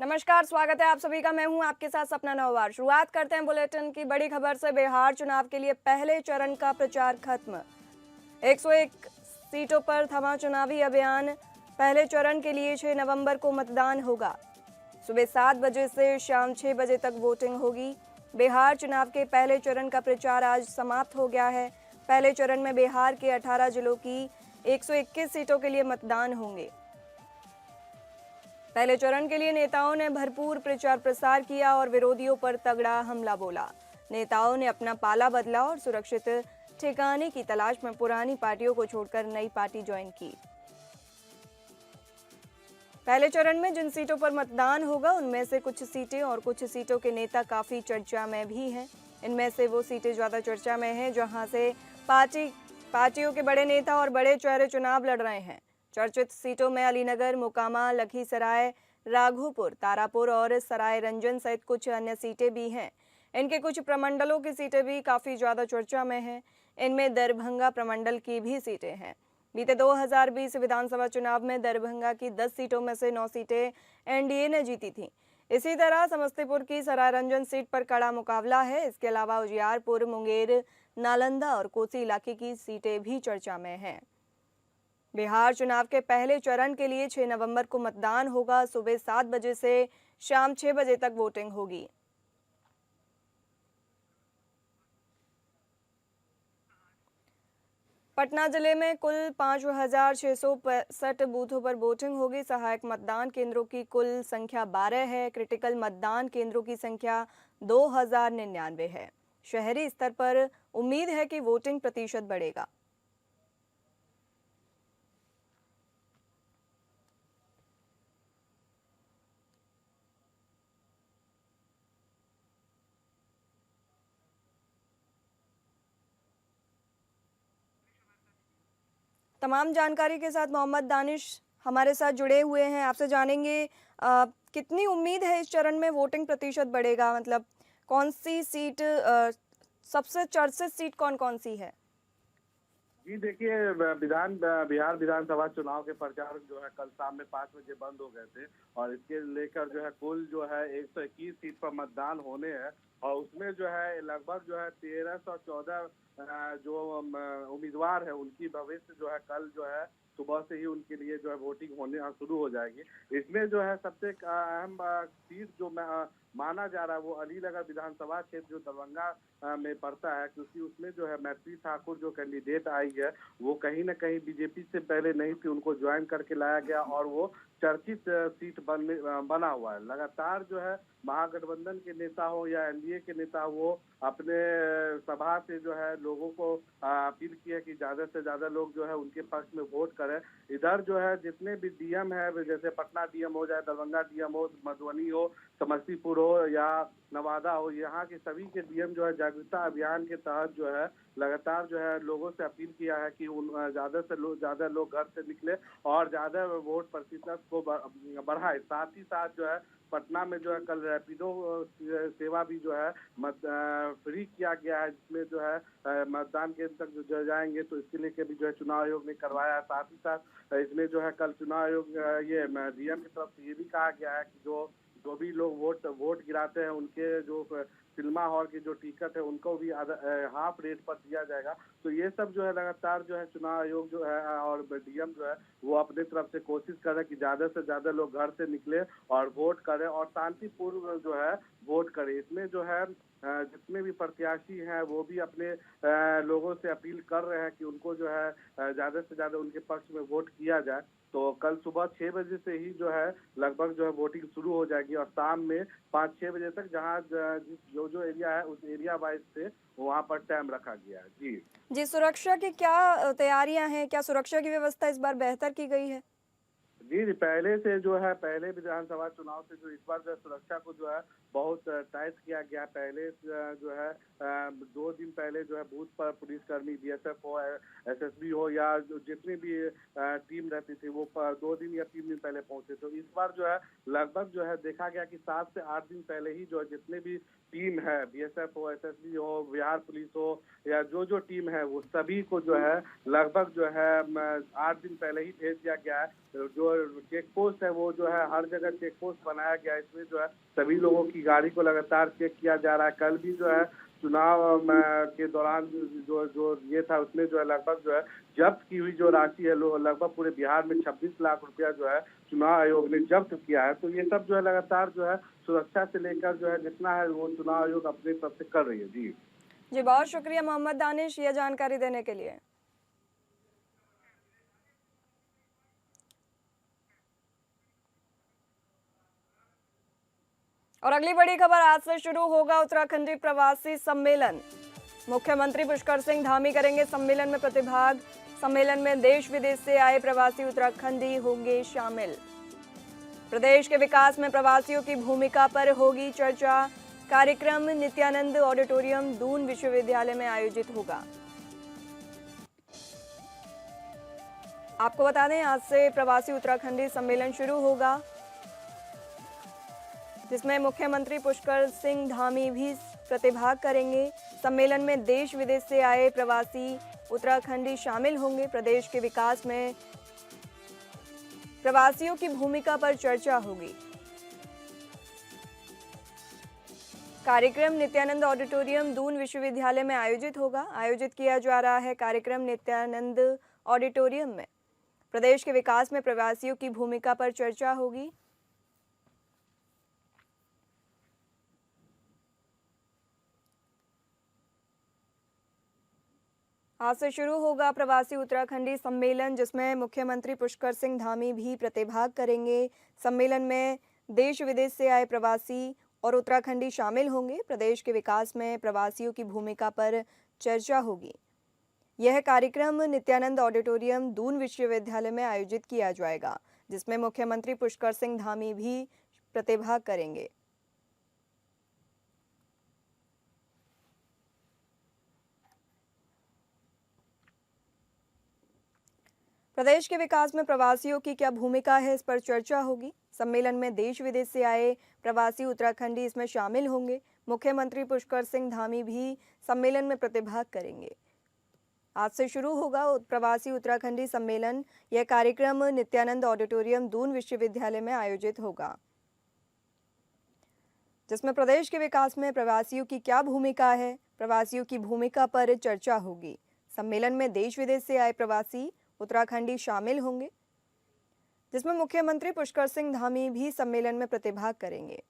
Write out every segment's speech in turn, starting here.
नमस्कार, स्वागत है आप सभी का। मैं हूं आपके साथ सपना नौवार। शुरुआत करते हैं बुलेटिन की बड़ी खबर से। बिहार चुनाव के लिए पहले चरण का प्रचार खत्म। 101 सीटों पर थमा चुनावी अभियान। पहले चरण के लिए 6 नवंबर को मतदान होगा। सुबह 7 बजे से शाम 6 बजे तक वोटिंग होगी। बिहार चुनाव के पहले चरण का प्रचार आज समाप्त हो गया है। पहले चरण में बिहार के 18 जिलों की 121 सीटों के लिए मतदान होंगे। पहले चरण के लिए नेताओं ने भरपूर प्रचार प्रसार किया और विरोधियों पर तगड़ा हमला बोला। नेताओं ने अपना पाला बदला और सुरक्षित ठिकाने की तलाश में पुरानी पार्टियों को छोड़कर नई पार्टी ज्वाइन की। पहले चरण में जिन सीटों पर मतदान होगा उनमें से कुछ सीटें और कुछ सीटों के नेता काफी चर्चा में भी हैं। इनमें से वो सीटें ज्यादा चर्चा में हैं जहां से पार्टियों के बड़े नेता और बड़े चेहरे चुनाव लड़ रहे हैं। चर्चित सीटों में अलीनगर, मोकामा, लखीसराय, राघोपुर, तारापुर और सराय रंजन सहित कुछ अन्य सीटें भी हैं। इनके कुछ प्रमंडलों की सीटें भी काफी ज्यादा चर्चा में हैं। इनमें दरभंगा प्रमंडल की भी सीटें हैं। बीते 2020 विधानसभा चुनाव में दरभंगा की 10 सीटों में से 9 सीटें एनडीए ने जीती थीं। इसी तरह समस्तीपुर की सरायरंजन सीट पर कड़ा मुकाबला है। इसके अलावा उजियारपुर, मुंगेर, नालंदा और कोसी इलाके की सीटें भी चर्चा में हैं। बिहार चुनाव के पहले चरण के लिए 6 नवंबर को मतदान होगा। सुबह 7 बजे से शाम 6 बजे तक वोटिंग होगी। पटना जिले में कुल 5,665 बूथों पर वोटिंग होगी। सहायक मतदान केंद्रों की कुल संख्या 12 है। क्रिटिकल मतदान केंद्रों की संख्या 2,099 है। शहरी स्तर पर उम्मीद है कि वोटिंग प्रतिशत बढ़ेगा। तमाम जानकारी के साथ मोहम्मद दानिश हमारे साथ जुड़े हुए हैं। आपसे जानेंगे कितनी उम्मीद है इस चरण में वोटिंग प्रतिशत बढ़ेगा, मतलब कौन सी सीट सबसे चर्चित सीट कौन कौन सी है? जी देखिए, बिहार विधानसभा चुनाव के प्रचार जो है कल शाम में 5 बजे बंद हो गए थे और इसके लेकर जो है कुल जो है 121 सीट पर मतदान होने हैं और उसमें जो है लगभग जो है 1314 जो उम्मीदवार है उनकी भविष्य जो है कल जो है सुबह से ही उनके लिए जो है वोटिंग होने शुरू हो जाएगी। इसमें जो है सबसे अहम सीट जो माना जा रहा है वो अलीनगर विधानसभा क्षेत्र जो दरभंगा में पड़ता है, क्योंकि उसमें जो है मैत्री ठाकुर जो कैंडिडेट आई है वो कहीं ना कहीं बीजेपी से पहले नहीं थी, उनको ज्वाइन करके लाया गया और वो चर्चित सीट बना हुआ है। लगातार जो है महागठबंधन के नेता हो या एनडीए के नेता हो अपने सभा से जो है लोगों को अपील की है कि ज्यादा से ज्यादा लोग जो है उनके पक्ष में वोट करें। इधर जो है जितने भी डीएम है, जैसे पटना डीएम हो चाहे दरभंगा डीएम हो, मधुबनी हो, समस्तीपुर हो या नवादा हो, यहाँ के सभी के डीएम जो है जागरूकता अभियान के तहत जो है लगातार जो है लोगों से अपील किया है कि उन ज्यादा लोग घर से निकले और ज्यादा वोट प्रतिशत को बढ़ाए। साथ ही साथ जो है पटना में जो है कल रैपिडो सेवा भी जो है फ्री किया गया है, जिसमें जो है मतदान केंद्र तक जो जाएंगे तो इसके लिए भी जो है चुनाव आयोग ने करवाया है। साथ ही साथ इसमें जो है कल चुनाव आयोग ये डीएम की तरफ से ये भी कहा गया है कि जो भी लोग वोट गिराते हैं उनके जो सिनेमा हॉल की जो टिकट है उनको भी हाफ रेट पर दिया जाएगा। तो ये सब जो है लगातार जो है चुनाव आयोग जो है और डीएम जो है वो अपने तरफ से कोशिश कर रहे हैं कि ज्यादा से ज्यादा लोग घर से निकले और वोट करें और शांतिपूर्ण जो है वोट करें। इसमें जो है जितने भी प्रत्याशी हैं वो भी अपने लोगों से अपील कर रहे हैं कि उनको जो है ज्यादा से ज्यादा उनके पक्ष में वोट किया जाए। तो कल सुबह 6 बजे से ही जो है लगभग जो है वोटिंग शुरू हो जाएगी और शाम में 5-6 बजे तक जहां जो एरिया है उस एरिया वाइज से वहां पर टाइम रखा गया है। जी, सुरक्षा की क्या तैयारियां हैं? क्या सुरक्षा की व्यवस्था इस बार बेहतर की गई है? जी पहले से जो है पहले विधानसभा चुनाव से जो इस बार जो है सुरक्षा को जो है बहुत टाइट किया गया। पहले जो है 2 दिन पहले जो है बूथ पर पुलिसकर्मी बीएसएफ हो, एसएसबी हो या जो जितनी भी टीम रहती थी वो 2 दिन या 3 दिन पहले पहुंचे। तो इस बार जो है लगभग जो है देखा गया कि 7 से 8 दिन पहले ही जो है जितने भी टीम है, बीएसएफ हो, एसएसबी हो, बिहार पुलिस हो या जो टीम है वो सभी को जो है लगभग जो है 8 दिन पहले ही भेज दिया गया है। जो चेक पोस्ट है वो जो है हर जगह चेक पोस्ट बनाया गया है। इसमें जो है सभी लोगों की गाड़ी को लगातार चेक किया जा रहा है। कल भी जो है चुनाव के दौरान जो जो ये था उसमें जो है लगभग जो है जब्त की हुई जो राशि है लगभग पूरे बिहार में 26 लाख रुपया जो है चुनाव आयोग ने जब्त किया है। तो ये सब जो है लगातार जो है सुरक्षा से लेकर जो है जितना है वो चुनाव आयोग अपनी तरफ से कर रही है। जी, बहुत शुक्रिया मोहम्मद दानिश ये जानकारी देने के लिए। और अगली बड़ी खबर, आज से शुरू होगा उत्तराखंडी प्रवासी सम्मेलन। मुख्यमंत्री पुष्कर सिंह धामी करेंगे सम्मेलन में प्रतिभाग। सम्मेलन में देश विदेश से आए प्रवासी उत्तराखंडी होंगे शामिल। प्रदेश के विकास में प्रवासियों की भूमिका पर होगी चर्चा। कार्यक्रम नित्यानंद ऑडिटोरियम दून विश्वविद्यालय में आयोजित होगा। आपको बता दें, आज से प्रवासी उत्तराखंडी सम्मेलन शुरू होगा, जिसमें मुख्यमंत्री पुष्कर सिंह धामी भी प्रतिभाग करेंगे। सम्मेलन में देश विदेश से आए प्रवासी उत्तराखंडी शामिल होंगे। प्रदेश के विकास में प्रवासियों की भूमिका पर चर्चा होगी। कार्यक्रम नित्यानंद ऑडिटोरियम दून विश्वविद्यालय में आयोजित होगा। आयोजित किया जा रहा है कार्यक्रम नित्यानंद ऑडिटोरियम में प्रदेश के विकास में प्रवासियों की भूमिका पर चर्चा होगी। आज से शुरू होगा प्रवासी उत्तराखंडी सम्मेलन, जिसमें मुख्यमंत्री पुष्कर सिंह धामी भी प्रतिभाग करेंगे। सम्मेलन में देश विदेश से आए प्रवासी और उत्तराखंडी शामिल होंगे। प्रदेश के विकास में प्रवासियों की भूमिका पर चर्चा होगी। यह कार्यक्रम नित्यानंद ऑडिटोरियम दून विश्वविद्यालय में आयोजित किया जाएगा, जिसमें मुख्यमंत्री पुष्कर सिंह धामी भी प्रतिभाग करेंगे। प्रदेश के विकास में प्रवासियों की क्या भूमिका है, इस पर चर्चा होगी। सम्मेलन में देश विदेश से आए प्रवासी उत्तराखंडी इसमें शामिल होंगे। मुख्यमंत्री पुष्कर सिंह धामी भी सम्मेलन में प्रतिभाग करेंगे। आज से शुरू होगा प्रवासी उत्तराखंडी सम्मेलन। यह कार्यक्रम नित्यानंद ऑडिटोरियम दून विश्वविद्यालय में आयोजित होगा, जिसमें प्रदेश के विकास में प्रवासियों की क्या भूमिका है, प्रवासियों की भूमिका पर चर्चा होगी। सम्मेलन में देश विदेश से आए प्रवासी उत्तराखंडी शामिल होंगे, जिसमें मुख्यमंत्री पुष्कर सिंह धामी भी सम्मेलन में प्रतिभाग करेंगे।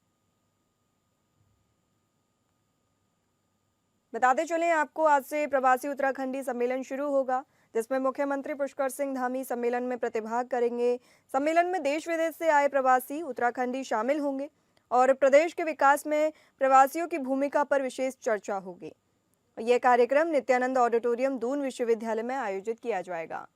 बताते चलें आपको, आज से प्रवासी उत्तराखंडी सम्मेलन शुरू होगा, जिसमें मुख्यमंत्री पुष्कर सिंह धामी सम्मेलन में प्रतिभाग करेंगे। सम्मेलन में देश विदेश से आए प्रवासी उत्तराखंडी शामिल होंगे और प्रदेश के विकास में प्रवासियों की भूमिका पर विशेष चर्चा होगी। यह कार्यक्रम नित्यानंद ऑडिटोरियम दून विश्वविद्यालय में आयोजित किया जाएगा।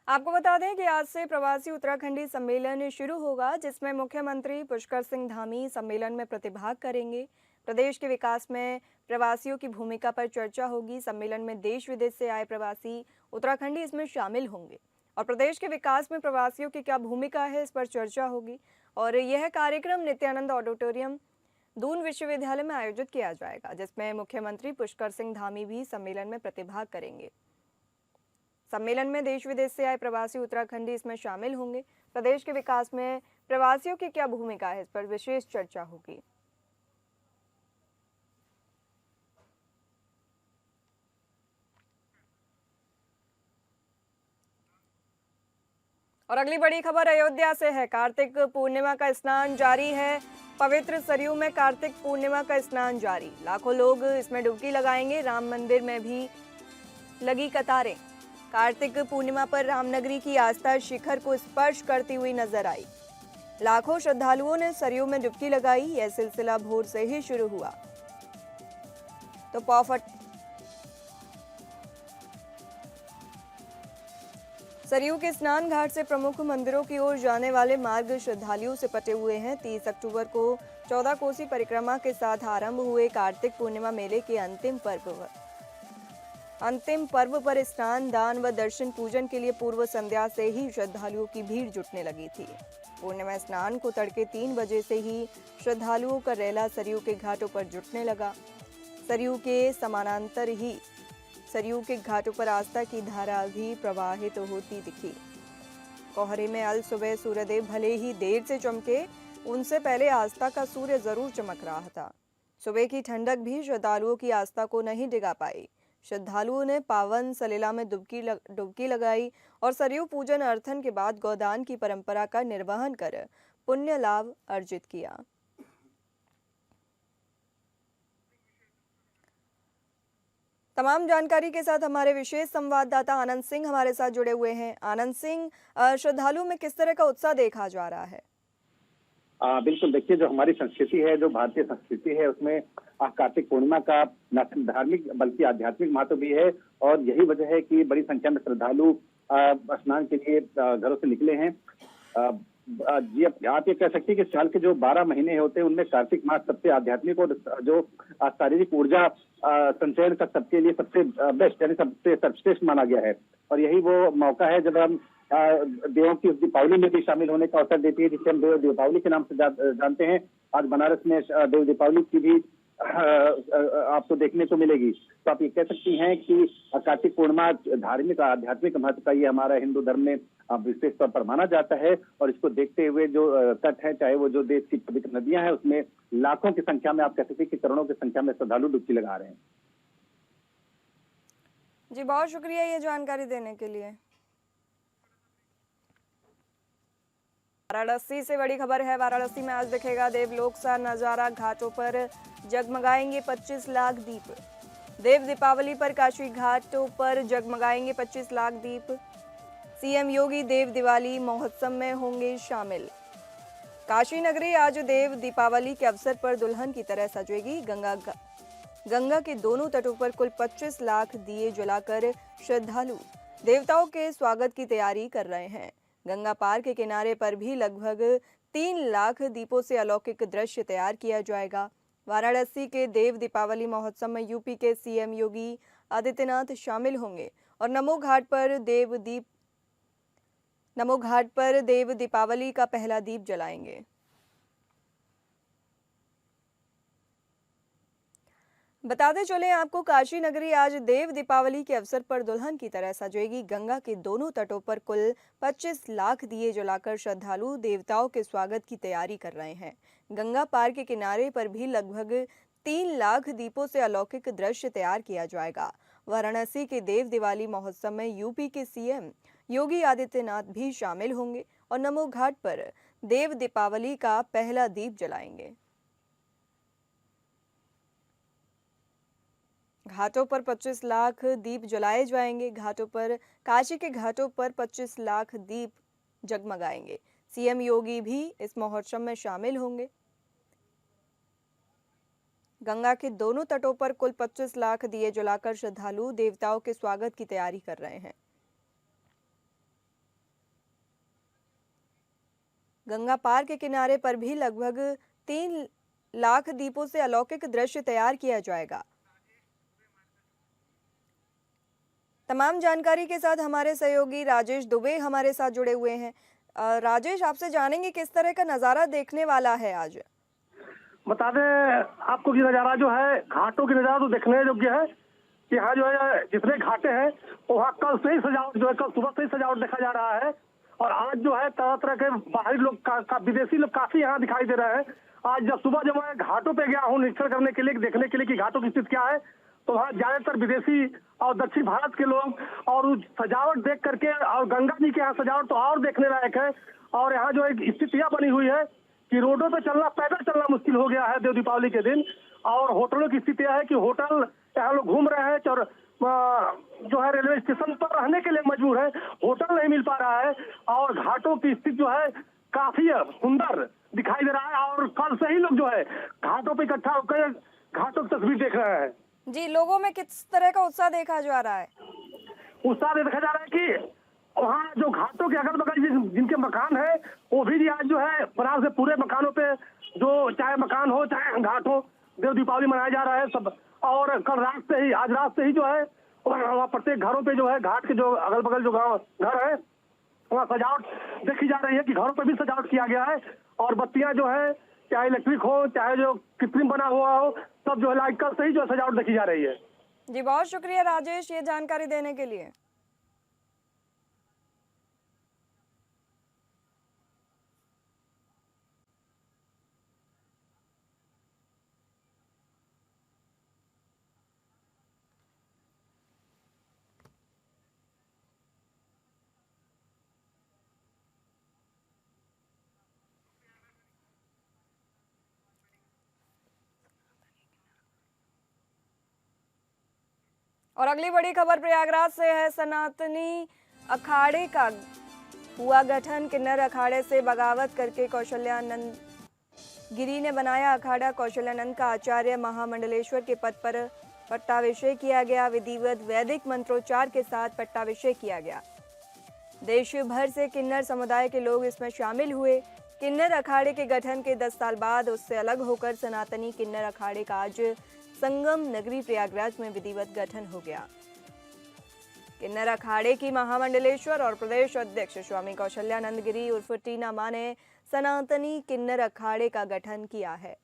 आपको बता दें कि आज से प्रवासी उत्तराखंडी सम्मेलन शुरू होगा, जिसमें मुख्यमंत्री पुष्कर सिंह धामी सम्मेलन में प्रतिभाग करेंगे। प्रदेश के विकास में प्रवासियों की भूमिका पर चर्चा होगी। सम्मेलन में देश विदेश से आए प्रवासी उत्तराखंडी इसमें शामिल होंगे और प्रदेश के विकास में प्रवासियों की क्या भूमिका है, इस पर चर्चा होगी। और यह कार्यक्रम नित्यानंद ऑडिटोरियम दून विश्वविद्यालय में आयोजित किया जाएगा, जिसमें मुख्यमंत्री पुष्कर सिंह धामी भी सम्मेलन में प्रतिभाग करेंगे। सम्मेलन में देश विदेश से आए प्रवासी उत्तराखंडी इसमें शामिल होंगे। प्रदेश के विकास में प्रवासियों की क्या भूमिका है, इस पर विशेष चर्चा होगी। और अगली बड़ी खबर अयोध्या से है। कार्तिक पूर्णिमा का स्नान जारी है। पवित्र सरयू में कार्तिक पूर्णिमा का स्नान जारी। लाखों लोग इसमें डुबकी लगाएंगे। राम मंदिर में भी लगी कतारें। कार्तिक पूर्णिमा पर रामनगरी की आस्था शिखर को स्पर्श करती हुई नजर आई। लाखों श्रद्धालुओं ने सरयू में डुबकी लगाई। यह सिलसिला भोर से ही शुरू हुआ सरयू के स्नान घाट से प्रमुख मंदिरों की ओर जाने वाले मार्ग श्रद्धालुओं से पटे हुए हैं। 30 अक्टूबर को 14 कोसी परिक्रमा के साथ आरंभ हुए कार्तिक पूर्णिमा मेले के अंतिम पर्व पर स्नान, दान व दर्शन पूजन के लिए पूर्व संध्या से ही श्रद्धालुओं की भीड़ जुटने लगी थी। पूर्णिमा स्नान को तड़के 3 बजे से ही श्रद्धालुओं का रेला सरयू के घाटों पर जुटने लगा। सरयू के समानांतर ही सरयू के घाटों पर आस्था की धारा भी प्रवाहित होती दिखी। कोहरे में अल सुबह सूर्यदेव भले ही देर से चमके, उनसे पहले आस्था का सूर्य जरूर चमक रहा था। सुबह की ठंडक भी श्रद्धालुओं की आस्था को नहीं डिगा पाई। श्रद्धालुओं ने पावन सलीला में डुबकी लगाई और सरयू पूजन अर्थन के बाद गोदान की परंपरा का निर्वहन कर पुण्य लाभ अर्जित किया। तमाम जानकारी के साथ हमारे विशेष संवाददाता आनंद सिंह हमारे साथ जुड़े हुए हैं। आनंद सिंह, श्रद्धालुओं में किस तरह का उत्साह देखा जा रहा है? बिल्कुल, देखिए, जो हमारी संस्कृति है, जो भारतीय संस्कृति है, उसमें कार्तिक पूर्णिमा का न सिर्फ धार्मिक बल्कि आध्यात्मिक महत्व भी है। और यही वजह है कि बड़ी संख्या में श्रद्धालु स्नान के लिए घरों से निकले हैं। जी, आप ये कह सकते हैं कि साल के जो 12 महीने होते हैं उनमें कार्तिक मास सबसे आध्यात्मिक और जो शारीरिक ऊर्जा संचयन का सबके लिए सबसे बेस्ट यानी सबसे सर्वश्रेष्ठ माना गया है। और यही वो मौका है जब हम देवों की दीपावली में भी शामिल होने का अवसर देती है, जिसे हम देव दीपावली के नाम से जानते हैं। आज बनारस में देव दीपावली की भी आपको देखने को मिलेगी। तो आप ये कह सकती हैं कि कार्तिक पूर्णिमा धार्मिक आध्यात्मिक महत्व का ये हमारा हिंदू धर्म में विशेष तौर पर माना जाता है। और इसको देखते हुए जो तट है, चाहे वो जो देश की पवित्र नदियां हैं, उसमें लाखों की संख्या में, आप कह सकते हैं कि करोड़ों की संख्या में श्रद्धालु डुबकी लगा रहे हैं। जी, बहुत शुक्रिया ये जानकारी देने के लिए। वाराणसी से बड़ी खबर है। वाराणसी में आज दिखेगा देवलोक सा नजारा, घाटों पर जगमगाएंगे 25 लाख दीप। देव दीपावली पर काशी घाटों पर जगमगाएंगे 25 लाख दीप। सीएम योगी देव दिवाली महोत्सव में होंगे शामिल। काशी नगरी आज देव दीपावली के अवसर पर दुल्हन की तरह सजेगी। गंगा के दोनों तटों पर कुल 25 लाख दिए जलाकर श्रद्धालु देवताओं के स्वागत की तैयारी कर रहे हैं। गंगा पार के किनारे पर भी लगभग 3 लाख दीपों से अलौकिक दृश्य तैयार किया जाएगा। वाराणसी के देव दीपावली महोत्सव में यूपी के सीएम योगी आदित्यनाथ शामिल होंगे और नमो घाट पर देव दीपावली का पहला दीप जलाएंगे। बताते चले आपको, काशी नगरी आज देव दीपावली के अवसर पर दुल्हन की तरह सजेगी। गंगा के दोनों तटों पर कुल 25 लाख दिए जलाकर श्रद्धालु देवताओं के स्वागत की तैयारी कर रहे हैं। गंगा पार के किनारे पर भी लगभग 3 लाख दीपों से अलौकिक दृश्य तैयार किया जाएगा। वाराणसी के देव दिवाली महोत्सव में यूपी के सीएम योगी आदित्यनाथ भी शामिल होंगे और नमो घाट पर देव दीपावली का पहला दीप जलाएंगे। घाटों पर 25 लाख दीप जलाए जाएंगे। काशी के घाटों पर 25 लाख दीप जगमगाएंगे। सीएम योगी भी इस महोत्सव में शामिल होंगे। गंगा के दोनों तटों पर कुल 25 लाख दिए जलाकर श्रद्धालु देवताओं के स्वागत की तैयारी कर रहे हैं। गंगा पार के किनारे पर भी लगभग 3 लाख दीपों से अलौकिक दृश्य तैयार किया जाएगा। तमाम जानकारी के साथ हमारे सहयोगी राजेश दुबे हमारे साथ जुड़े हुए हैं। राजेश, आपसे जानेंगे किस तरह का नजारा देखने वाला है आज? बता दें आपको कि नजारा जो है, घाटों की नजारा तो देखने योग्य है। यहाँ जो है जितने घाटे हैं वहाँ कल से ही सजावट जो है, कल सुबह से ही सजावट देखा जा रहा है। और आज जो है तरह तरह के बाहरी लोग विदेशी लोग काफी यहाँ दिखाई दे रहे हैं। आज जब मैं घाटों पे गया हूँ निरीक्षण करने के लिए, देखने के लिए कि घाटों की स्थिति क्या है, तो वहाँ ज्यादातर विदेशी और दक्षिण भारत के लोग, और उस सजावट देख करके, और गंगा जी के यहाँ सजावट तो और देखने लायक है। और यहाँ जो एक स्थितियां बनी हुई है कि रोडों पे चलना, पैदल चलना मुश्किल हो गया है देव दीपावली के दिन। और होटलों की स्थिति है कि होटल यहाँ लोग घूम रहे हैं और जो है रेलवे स्टेशन पर रहने के लिए मजबूर है, होटल नहीं मिल पा रहा है। और घाटों की स्थिति जो है काफी सुंदर दिखाई दे रहा है। और कल से ही लोग जो है घाटों पर इकट्ठा होकर घाटों की तस्वीर देख रहे हैं। जी, लोगों में किस तरह का उत्साह देखा जा रहा है? उत्साह देखा जा रहा है कि वहाँ जो घाटों के अगल बगल जिनके मकान है वो भी आज जो है पराग से पूरे मकानों पे जो चाहे मकान हो चाहे घाट हो देव दीपावली मनाया जा रहा है सब। और कल रात से ही आज रात से ही जो है वहाँ प्रत्येक घरों पे जो है घाट के जो अगल बगल जो गाँव घर है वहाँ सजावट देखी जा रही है कि घरों पर भी सजावट किया गया है और बत्तियां जो है चाहे इलेक्ट्रिक हो चाहे जो कृत्रिम बना हुआ हो सब जो है लाइट कल से ही जो है सजावट देखी जा रही है। जी बहुत शुक्रिया राजेश ये जानकारी देने के लिए। और अगली बड़ी खबर प्रयागराज से है। सनातनी अखाड़े का हुआ गठन। किन्नर अखाड़े से बगावत करके कौशल्यानंद गिरी ने बनाया अखाड़ा। कौशल्यानंद का आचार्य महामंडलेश्वर के पद पर पट्टाभिषेक किया गया। विधिवत वैदिक मंत्रोच्चार के साथ पट्टाभिषेक किया गया। देश भर से किन्नर समुदाय के लोग इसमें शामिल हुए। किन्नर अखाड़े के गठन के 10 साल बाद उससे अलग होकर सनातनी किन्नर अखाड़े का आज संगम नगरी प्रयागराज में विधिवत गठन हो गया। किन्नर अखाड़े की महामंडलेश्वर और प्रदेश अध्यक्ष स्वामी कौशल्यानंद गिरी उर्फ टीना मां ने सनातनी किन्नर अखाड़े का गठन किया है।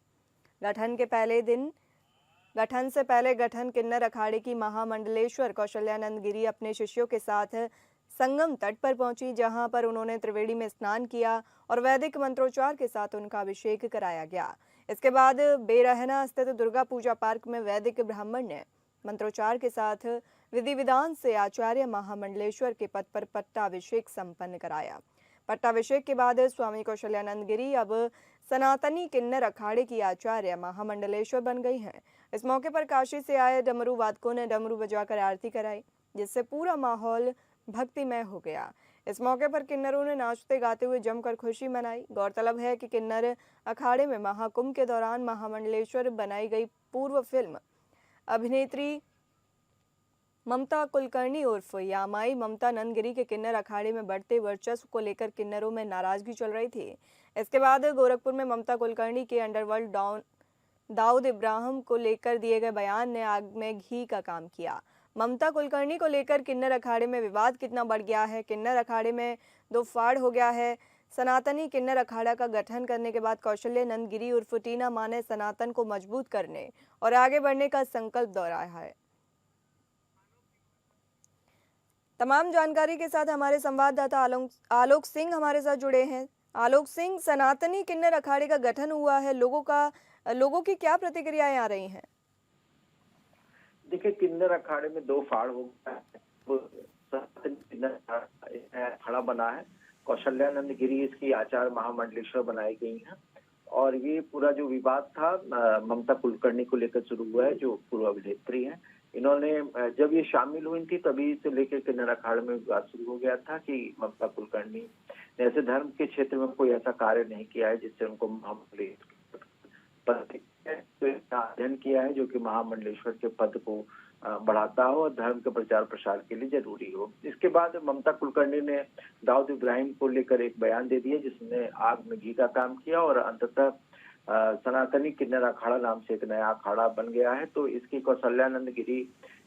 गठन से पहले गठन किन्नर अखाड़े की महामंडलेश्वर कौशल्यानंद गिरी अपने शिष्यों के साथ संगम तट पर पहुंची, जहां पर उन्होंने त्रिवेणी में स्नान किया और वैदिक मंत्रोच्चार के साथ उनका अभिषेक कराया गया। इसके बाद बेरहना स्थित दुर्गा पूजा पार्क में वैदिक ब्राह्मण ने मंत्रोच्चार के साथ विधि विधान से आचार्य महामंडलेश्वर के पद पर पट्टाभिषेक संपन्न कराया। पट्टाभिषेक के बाद स्वामी कौशल्यानंद गिरी अब सनातनी किन्नर अखाड़े की आचार्य महामंडलेश्वर बन गई हैं। इस मौके पर काशी से आए डमरू वादकों ने डमरू बजाकर आरती कराई, जिससे पूरा माहौल भक्तिमय हो गया। इस मौके पर किन्नरों ने नाचते गाते हुए जमकर खुशी मनाई। गौरतलब है कि किन्नर अखाड़े में महाकुंभ के दौरान महामंडलेश्वर बनाई गई पूर्व फिल्म अभिनेत्री ममता कुलकर्णी उर्फ यामाई ममता नंदगिरी के किन्नर अखाड़े में बढ़ते वर्चस्व को लेकर किन्नरों में नाराजगी चल रही थी। इसके बाद गोरखपुर में ममता कुलकर्णी के अंडरवर्ल्ड डॉन दाऊद इब्राहिम को लेकर दिए गए बयान ने आग में घी का काम किया। ममता कुलकर्णी को लेकर किन्नर अखाड़े में विवाद कितना बढ़ गया है। किन्नर अखाड़े में दो फाड़ हो गया है। सनातनी किन्नर अखाड़ा का गठन करने के बाद कौशल्यानंद गिरी उर्फ टीना मां ने सनातन को मजबूत करने और आगे बढ़ने का संकल्प दोहराया है। तमाम जानकारी के साथ हमारे संवाददाता आलोक सिंह हमारे साथ जुड़े हैं। आलोक सिंह, सनातनी किन्नर अखाड़े का गठन हुआ है, लोगों की क्या प्रतिक्रियाएं आ रही हैं? देखिए, किन्नर अखाड़े में दो फाड़ हो गया है। किन्नर अखाड़ा बना है, कौशल्यानंद गिरी इसकी आचार्य महामंडलेश्वर बनाई गई हैं और ये पूरा जो विवाद था ममता कुलकर्णी को लेकर शुरू हुआ है, जो पूर्व अभिनेत्री हैं। इन्होंने जब ये शामिल हुई थी तभी से लेकर किन्नर अखाड़े में विवाद शुरू हो गया था कि ममता कुलकर्णी ने ऐसे धर्म के क्षेत्र में कोई ऐसा कार्य नहीं किया है जिससे उनको महामंडलेश्वर तो अध्ययन किया है जो कि महामंडलेश्वर के पद को बढ़ाता हो और धर्म के प्रचार प्रसार के लिए जरूरी हो। इसके बाद ममता कुलकर्णी ने दाऊद इब्राहिम को लेकर एक बयान दे दिया जिसने आग में घी का काम किया और अंततः सनातनी किन्नर अखाड़ा नाम से एक नया अखाड़ा बन गया है। तो इसकी कौशल्यानंद गिरी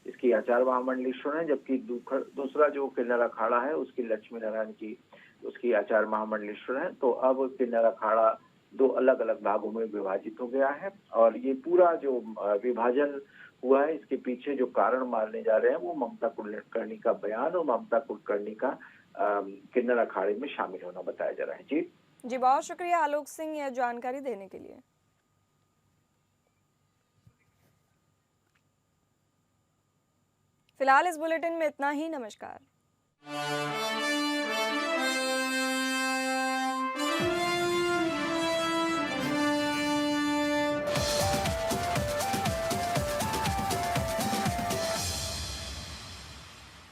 इसकी आचार्य महामंडलेश्वर है, जबकि दूसरा जो किन्नर अखाड़ा है उसकी लक्ष्मी नारायण जी उसकी आचार्य महामंडलेश्वर है। तो अब किन्नर अखाड़ा दो अलग अलग भागों में विभाजित हो गया है और ये पूरा जो विभाजन हुआ है इसके पीछे जो कारण मानने जा रहे हैं वो ममता कुलकर्णी का बयान और ममता कुलकर्णी का किन्नर अखाड़े में शामिल होना बताया जा रहा है। जी बहुत शुक्रिया आलोक सिंह यह जानकारी देने के लिए। फिलहाल इस बुलेटिन में इतना ही। नमस्कार।